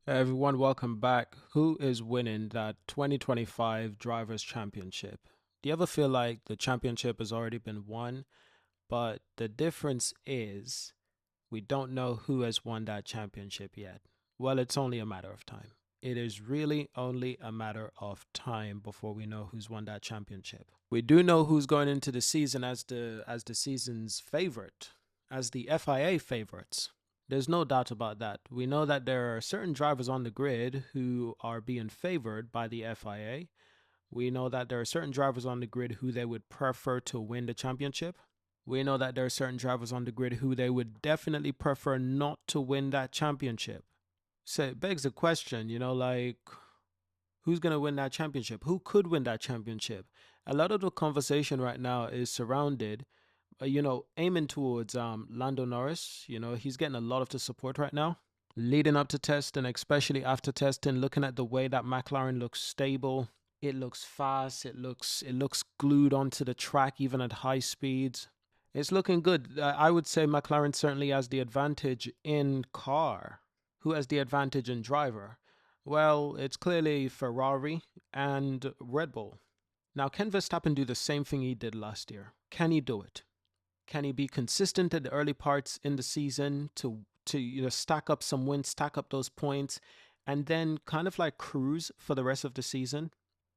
Hey everyone, welcome back. Who is winning that 2025 Drivers' Championship? Do you ever feel like the championship has already been won, but the difference is we don't know who has won that championship yet? Well, it's only a matter of time. It is really only a matter of time before we know who's won that championship. We do know who's going into the season as the season's favorite, as the FIA favorites. There's no doubt about that. We know that there are certain drivers on the grid who are being favored by the FIA. We know that there are certain drivers on the grid who they would prefer to win the championship. We know that there are certain drivers on the grid who they would definitely prefer not to win that championship. So it begs the question, like, who's going to win that championship? Who could win that championship? A lot of the conversation right now is surrounded aiming towards Lando Norris. He's getting a lot of the support right now. Leading up to testing, especially after testing, looking at the way that McLaren looks stable. It looks fast. It looks glued onto the track even at high speeds. It's looking good. I would say McLaren certainly has the advantage in car. Who has the advantage in driver? Well, it's clearly Ferrari and Red Bull. Now, can Verstappen do the same thing he did last year? Can he do it? Can he be consistent at the early parts in the season to stack up some wins, stack up those points, and then kind of like cruise for the rest of the season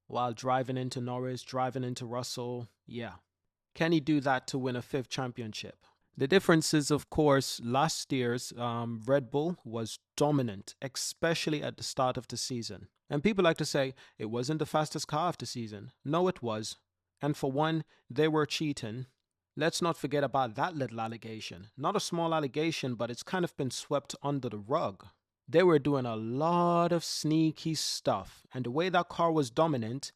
while driving into Norris, driving into Russell? Yeah. Can he do that to win a fifth championship? The difference is, of course, last year's Red Bull was dominant, especially at the start of the season. And people like to say it wasn't the fastest car of the season. No, it was. And for one, they were cheating. Let's not forget about that little allegation. Not a small allegation, but it's kind of been swept under the rug. They were doing a lot of sneaky stuff, and the way that car was dominant,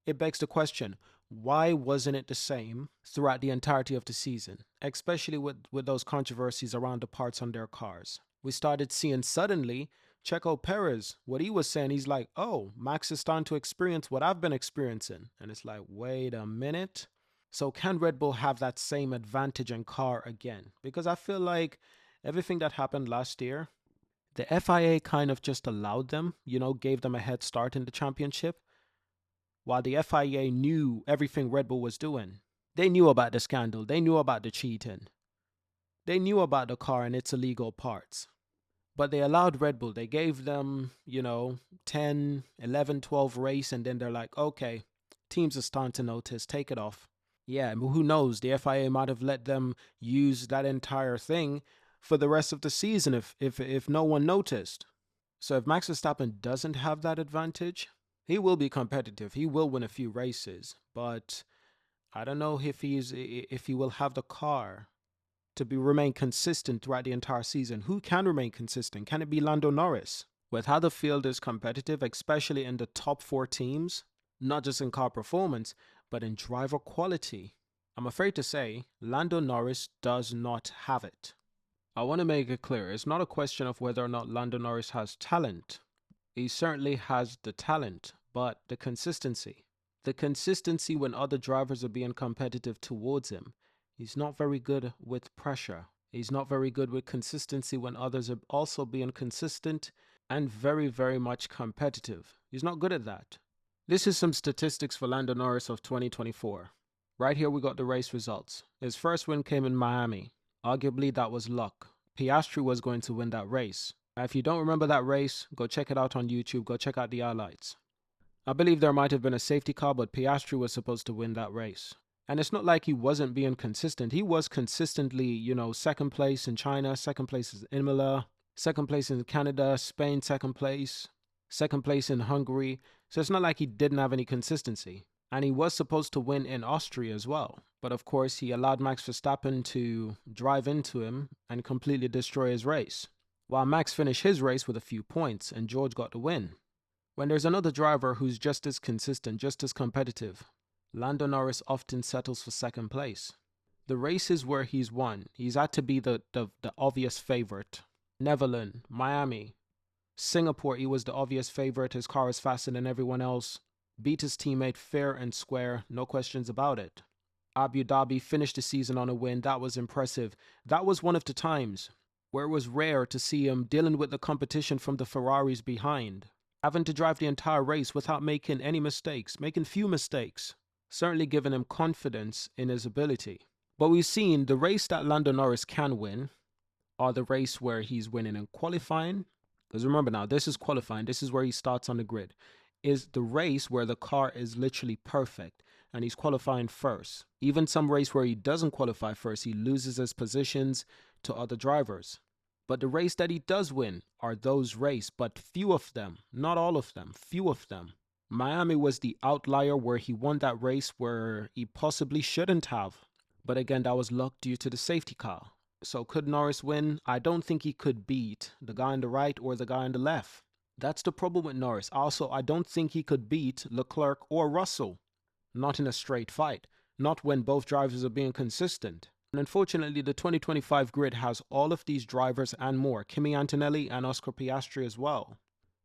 it begs the question, why wasn't it the same throughout the entirety of the season, especially with those controversies around the parts on their cars? We started seeing suddenly Checo Perez, what he was saying, he's like, oh, Max is starting to experience what I've been experiencing. And it's like, wait a minute. So can Red Bull have that same advantage in car again? Because I feel like everything that happened last year, the FIA kind of just allowed them, gave them a head start in the championship, while the FIA knew everything Red Bull was doing. They knew about the scandal, they knew about the cheating, they knew about the car and its illegal parts. But they allowed Red Bull, they gave them, 10, 11, 12 race, and then they're like, okay, teams are starting to notice, take it off. Yeah, who knows? The FIA might have let them use that entire thing for the rest of the season if no one noticed. So if Max Verstappen doesn't have that advantage, he will be competitive. He will win a few races, but I don't know if he will have the car to remain consistent throughout the entire season. Who can remain consistent? Can it be Lando Norris? With how the field is competitive, especially in the top four teams, not just in car performance, but in driver quality, I'm afraid to say Lando Norris does not have it. I want to make it clear, it's not a question of whether or not Lando Norris has talent. He certainly has the talent, but the consistency. The consistency when other drivers are being competitive towards him. He's not very good with pressure. He's not very good with consistency when others are also being consistent and very, very much competitive. He's not good at that. This is some statistics for Lando Norris of 2024. Right here we got the race results. His first win came in Miami. Arguably that was luck. Piastri was going to win that race. If you don't remember that race, go check it out on YouTube. Go check out the highlights. I believe there might have been a safety car, but Piastri was supposed to win that race. And it's not like he wasn't being consistent. He was consistently, second place in China, second place in Imola, second place in Canada, Spain, second place in Hungary. So it's not like he didn't have any consistency. And he was supposed to win in Austria as well. But of course, he allowed Max Verstappen to drive into him and completely destroy his race, while Max finished his race with a few points and George got the win. When there's another driver who's just as consistent, just as competitive, Lando Norris often settles for second place. The races where he's won, he's had to be the obvious favorite. Netherlands, Miami, Singapore, he was the obvious favorite. His car is faster than everyone else. Beat his teammate fair and square, no questions about it. Abu Dhabi finished the season on a win. That was impressive. That was one of the times where it was rare to see him dealing with the competition from the Ferraris behind, having to drive the entire race without making any mistakes, making few mistakes, certainly giving him confidence in his ability. But we've seen the race that Lando Norris can win are the race where he's winning in qualifying. Because remember now, this is qualifying. This is where he starts on the grid. Is the race where the car is literally perfect and he's qualifying first. Even some race where he doesn't qualify first, he loses his positions to other drivers. But the race that he does win are those races, but few of them, not all of them, few of them. Miami was the outlier where he won that race where he possibly shouldn't have. But again, that was luck due to the safety car. So could Norris win? I don't think he could beat the guy on the right or the guy on the left. That's the problem with Norris. Also, I don't think he could beat Leclerc or Russell. Not in a straight fight. Not when both drivers are being consistent. And unfortunately, the 2025 grid has all of these drivers and more. Kimi Antonelli and Oscar Piastri as well.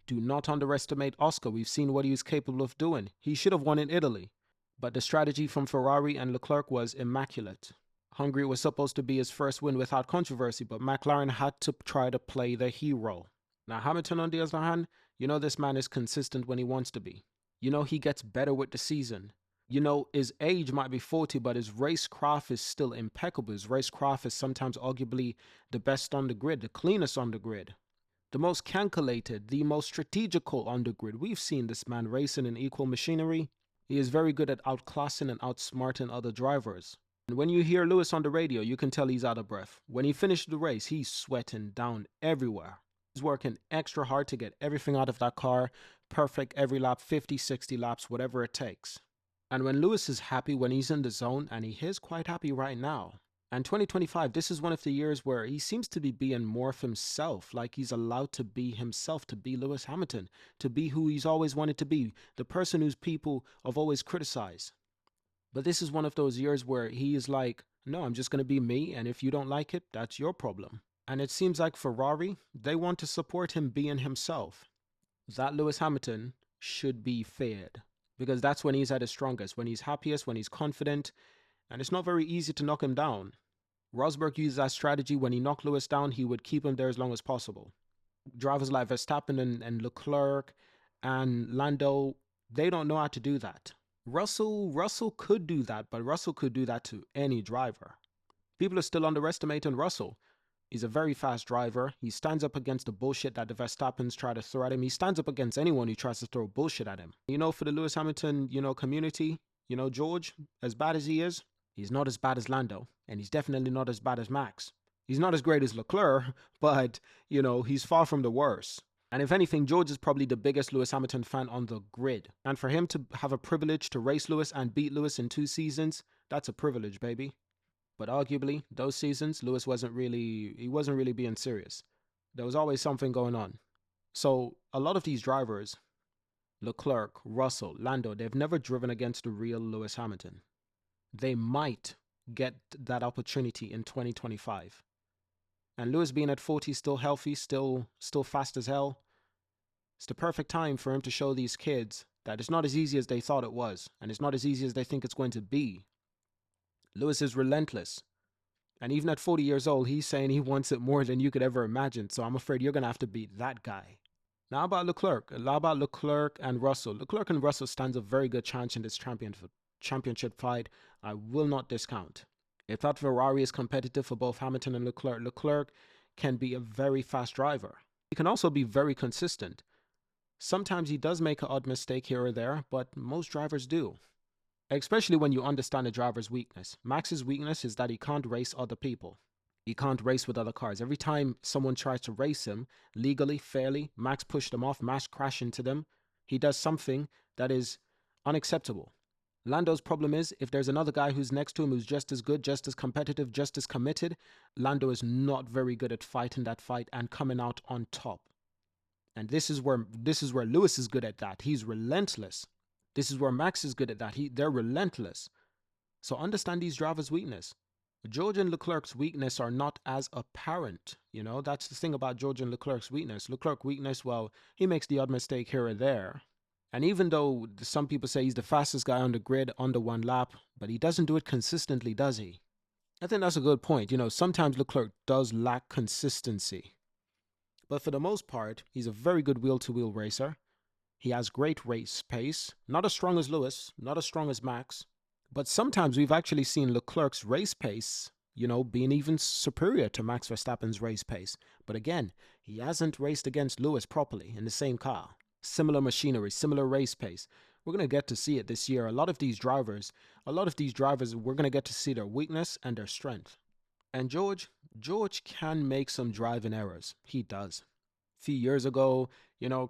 Do not underestimate Oscar. We've seen what he was capable of doing. He should have won in Italy. But the strategy from Ferrari and Leclerc was immaculate. Hungary was supposed to be his first win without controversy, but McLaren had to try to play the hero. Now, Hamilton, on the other hand, you know this man is consistent when he wants to be. You know he gets better with the season. You know his age might be 40, but his racecraft is still impeccable. His racecraft is sometimes arguably the best on the grid, the cleanest on the grid, the most calculated, the most strategical on the grid. We've seen this man racing in equal machinery. He is very good at outclassing and outsmarting other drivers. And when you hear Lewis on the radio, you can tell he's out of breath. When he finished the race, he's sweating down everywhere. He's working extra hard to get everything out of that car, perfect every lap, 50, 60 laps, whatever it takes. And when Lewis is happy, when he's in the zone, and he is quite happy right now. And 2025, this is one of the years where he seems to be being more of himself, like he's allowed to be himself, to be Lewis Hamilton, to be who he's always wanted to be, the person whose people have always criticized. But this is one of those years where he is like, no, I'm just going to be me, and if you don't like it, that's your problem. And it seems like Ferrari, they want to support him being himself. That Lewis Hamilton should be feared, because that's when he's at his strongest, when he's happiest, when he's confident, and it's not very easy to knock him down. Rosberg used that strategy. When he knocked Lewis down, he would keep him there as long as possible. Drivers like Verstappen and Leclerc and Lando, they don't know how to do that. Russell could do that, but Russell could do that to any driver. People are still underestimating Russell. He's a very fast driver. He stands up against the bullshit that the Verstappens try to throw at him. He stands up against anyone who tries to throw bullshit at him. You know, for the Lewis Hamilton, community, George, as bad as he is, he's not as bad as Lando, and he's definitely not as bad as Max. He's not as great as Leclerc, but, he's far from the worst. And if anything, George is probably the biggest Lewis Hamilton fan on the grid. And for him to have a privilege to race Lewis and beat Lewis in 2 seasons, that's a privilege, baby. But arguably, those seasons, Lewis wasn't really being serious. There was always something going on. So a lot of these drivers, Leclerc, Russell, Lando, they've never driven against the real Lewis Hamilton. They might get that opportunity in 2025. And Lewis being at 40, still healthy, still fast as hell, it's the perfect time for him to show these kids that it's not as easy as they thought it was, and it's not as easy as they think it's going to be. Lewis is relentless. And even at 40 years old, he's saying he wants it more than you could ever imagine. So I'm afraid you're going to have to beat that guy. Now about Leclerc and Russell. Leclerc and Russell stands a very good chance in this championship fight. I will not discount. If that Ferrari is competitive for both Hamilton and Leclerc can be a very fast driver. He can also be very consistent. Sometimes he does make an odd mistake here or there, but most drivers do. Especially when you understand a driver's weakness. Max's weakness is that he can't race other people. He can't race with other cars. Every time someone tries to race him, legally, fairly, Max pushed them off, Max crashed into them. He does something that is unacceptable. Lando's problem is, if there's another guy who's next to him who's just as good, just as competitive, just as committed, Lando is not very good at fighting that fight and coming out on top. And this is where Lewis is good at that. He's relentless. This is where Max is good at that. They're relentless. So understand these drivers' weakness. George and Leclerc's weakness are not as apparent. That's the thing about George and Leclerc's weakness. Leclerc's weakness, well, he makes the odd mistake here or there. And even though some people say he's the fastest guy on the grid under 1 lap, but he doesn't do it consistently, does he? I think that's a good point. Sometimes Leclerc does lack consistency, but for the most part, he's a very good wheel to wheel racer. He has great race pace, not as strong as Lewis, not as strong as Max, but sometimes we've actually seen Leclerc's race pace, being even superior to Max Verstappen's race pace. But again, he hasn't raced against Lewis properly in the same car. Similar machinery, similar race pace. We're going to get to see it this year. A lot of these drivers, we're going to get to see their weakness and their strength. And George can make some driving errors. He does. A few years ago,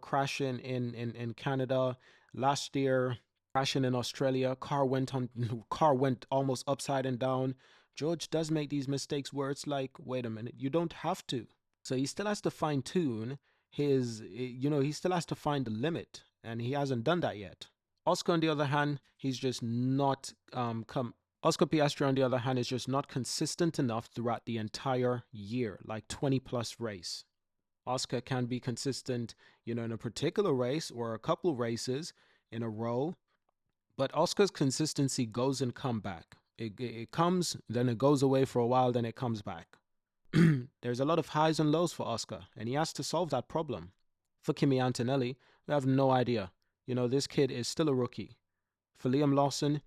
crashing in Canada. Last year, crashing in Australia. Car went almost upside and down. George does make these mistakes where it's like, wait a minute, you don't have to. So he still has to fine tune he still has to find the limit, and he hasn't done that yet. Oscar, on the other hand, he's just not Oscar Piastri, on the other hand, is just not consistent enough throughout the entire year, like 20 plus race. Oscar can be consistent, in a particular race or a couple of races in a row, but Oscar's consistency goes and come back. It comes, then it goes away for a while, then it comes back. There's a lot of highs and lows for Oscar, and he has to solve that problem. For Kimi Antonelli, we have no idea. This kid is still a rookie. For Liam Lawson,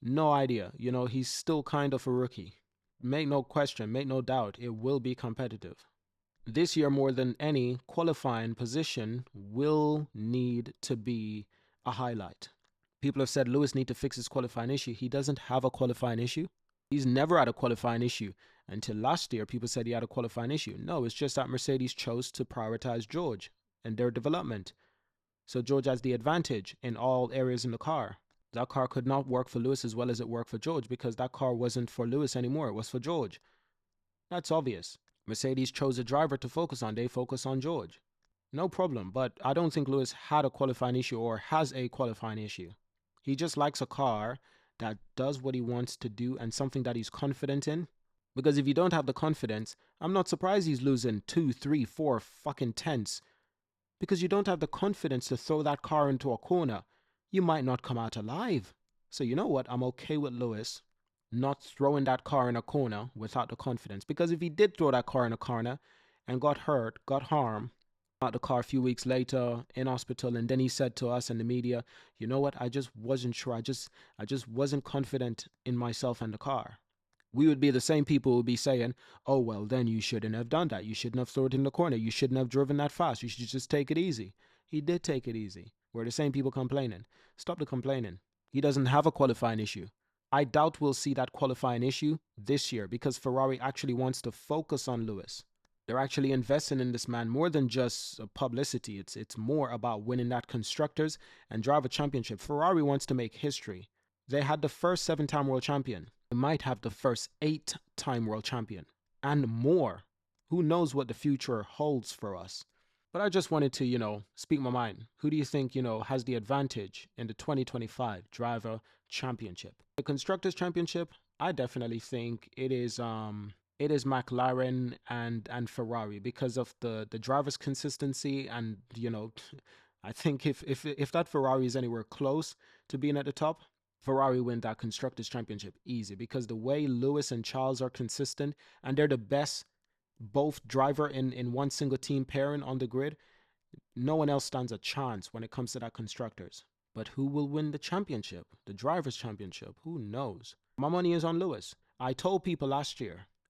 no idea. He's still kind of a rookie. Make no question, make no doubt, it will be competitive. This year, more than any, qualifying position will need to be a highlight. People have said Lewis needs to fix his qualifying issue. He doesn't have a qualifying issue. He's never had a qualifying issue. Until last year, people said he had a qualifying issue. No, it's just that Mercedes chose to prioritize George and their development. So George has the advantage in all areas in the car. That car could not work for Lewis as well as it worked for George because that car wasn't for Lewis anymore. It was for George. That's obvious. Mercedes chose a driver to focus on. They focus on George. No problem, but I don't think Lewis had a qualifying issue or has a qualifying issue. He just likes a car that does what he wants to do and something that he's confident in. Because if you don't have the confidence, I'm not surprised he's losing 2, 3, 4 fucking tenths. Because you don't have the confidence to throw that car into a corner. You might not come out alive. So you know what? I'm okay with Lewis not throwing that car in a corner without the confidence. Because if he did throw that car in a corner and got hurt, got harmed, out the car a few weeks later in hospital, and then he said to us and the media, you know what? I just wasn't sure. I just wasn't confident in myself and the car. We would be the same people who would be saying, oh, well, then you shouldn't have done that. You shouldn't have thrown it in the corner. You shouldn't have driven that fast. You should just take it easy. He did take it easy. We're the same people complaining. Stop the complaining. He doesn't have a qualifying issue. I doubt we'll see that qualifying issue this year because Ferrari actually wants to focus on Lewis. They're actually investing in this man more than just publicity. It's more about winning that Constructors and Driver Championship. Ferrari wants to make history. They had the first 7-time world champion. They might have the first 8-time world champion and more. Who knows what the future holds for us? But I just wanted to, speak my mind. Who do you think, has the advantage in the 2025 Driver Championship? The Constructors Championship, I definitely think it is McLaren and Ferrari because of the driver's consistency and, I think if that Ferrari is anywhere close to being at the top, Ferrari win that Constructors Championship easy because the way Lewis and Charles are consistent and they're the best both driver in one single team pairing on the grid, no one else stands a chance when it comes to that Constructors. But who will win the championship? The Drivers' Championship? Who knows? My money is on Lewis. I told people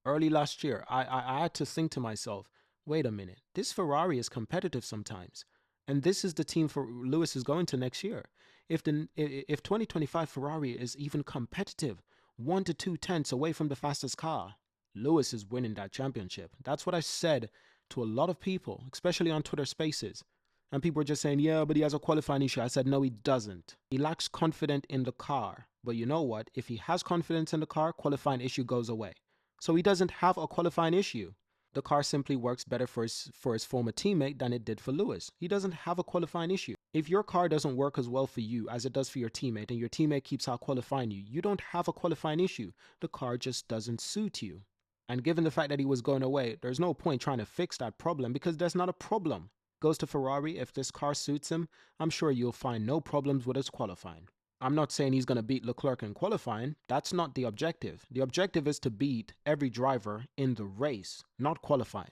early last year, I had to think to myself, wait a minute, this Ferrari is competitive sometimes. And this is the team for Lewis is going to next year. If 2025 Ferrari is even competitive, 1 to 2 tenths away from the fastest car, Lewis is winning that championship. That's what I said to a lot of people, especially on Twitter Spaces. And people were just saying, yeah, but he has a qualifying issue. I said, no, he doesn't. He lacks confidence in the car. But you know what? If he has confidence in the car, qualifying issue goes away. So he doesn't have a qualifying issue. The car simply works better for his former teammate than it did for Lewis. He doesn't have a qualifying issue. If your car doesn't work as well for you as it does for your teammate and your teammate keeps out qualifying you, you don't have a qualifying issue. The car just doesn't suit you. And given the fact that he was going away, there's no point trying to fix that problem because there's not a problem. Goes to Ferrari, if this car suits him, I'm sure you'll find no problems with his qualifying. I'm not saying he's going to beat Leclerc in qualifying. That's not the objective. The objective is to beat every driver in the race, not qualifying.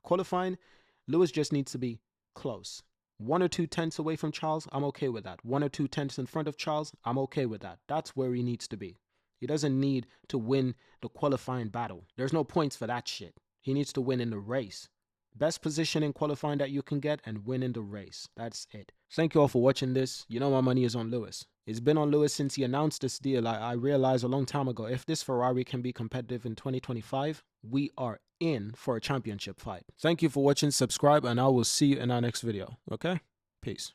Qualifying, Lewis just needs to be close. 1 or 2 tenths away from Charles, I'm okay with that. 1 or 2 tenths in front of Charles, I'm okay with that. That's where he needs to be. He doesn't need to win the qualifying battle. There's no points for that shit. He needs to win in the race. Best position in qualifying that you can get and win in the race. That's it. Thank you all for watching this. You know my money is on Lewis. It's been on Lewis since he announced this deal. I realized a long time ago, if this Ferrari can be competitive in 2025, we are in for a championship fight. Thank you for watching. Subscribe, and I will see you in our next video. Okay? Peace.